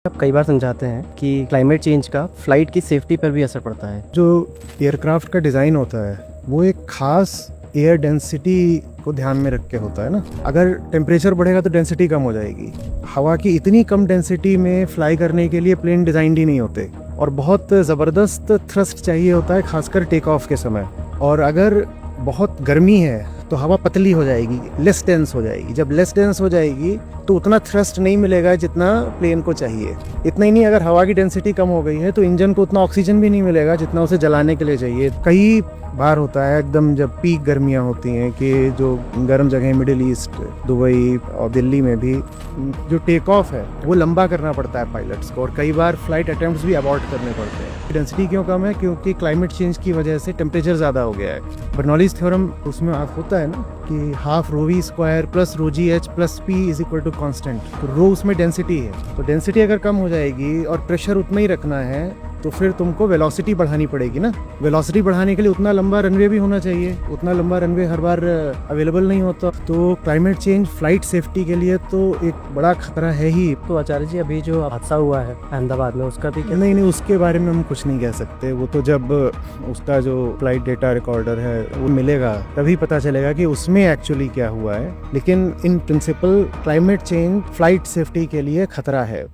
आप कई बार समझाते हैं कि क्लाइमेट चेंज का फ्लाइट की सेफ्टी पर भी असर पड़ता है। जो एयरक्राफ्ट का डिज़ाइन होता है वो एक खास एयर डेंसिटी को ध्यान में रख के होता है ना। अगर टेम्परेचर बढ़ेगा तो डेंसिटी कम हो जाएगी। हवा की इतनी कम डेंसिटी में फ्लाई करने के लिए प्लेन डिज़ाइंड ही नहीं होते और बहुत ज़बरदस्त थ्रस्ट चाहिए होता है, खासकर टेक ऑफ के समय। और अगर बहुत गर्मी है तो हवा पतली हो जाएगी, लेस डेंस हो जाएगी। जब लेस डेंस हो जाएगी तो उतना थ्रस्ट नहीं मिलेगा जितना प्लेन को चाहिए। इतना ही नहीं, अगर हवा की डेंसिटी कम हो गई है तो इंजन को उतना ऑक्सीजन भी नहीं मिलेगा जितना उसे जलाने के लिए चाहिए। कई बार होता है एकदम जब पीक गर्मियाँ होती हैं कि जो गर्म जगह मिडिल ईस्ट, दुबई और दिल्ली में भी जो टेक ऑफ है वो लंबा करना पड़ता है पायलट्स को, और कई बार फ्लाइट अटेम्प्ट्स भी अबॉर्ट करने पड़ते हैं। डेंसिटी क्यों कम है? क्योंकि क्लाइमेट चेंज की वजह से टेम्परेचर ज़्यादा हो गया है। बर्नौलीज थ्योरम उसमें होता है ना कि half rho v square plus rho g h plus P is equal to constant. तो रो उसमें डेंसिटी है, तो डेंसिटी अगर कम हो जाएगी और प्रेशर उतना ही रखना है तो फिर तुमको वेलोसिटी बढ़ानी पड़ेगी ना। वेलोसिटी बढ़ाने के लिए उतना लंबा रनवे भी होना चाहिए। उतना लंबा रनवे हर बार अवेलेबल नहीं होता। तो क्लाइमेट चेंज फ्लाइट सेफ्टी के लिए तो एक बड़ा खतरा है ही। तो आचार्य जी, अभी जो हादसा हुआ है अहमदाबाद में, उसका भी क्या? नहीं, उसके बारे में हम कुछ नहीं कह सकते। वो तो जब उसका जो फ्लाइट डेटा रिकॉर्डर है वो मिलेगा तभी पता चलेगा कि उसमें एक्चुअली क्या हुआ है। लेकिन in principle climate change flight safety के लिए खतरा है।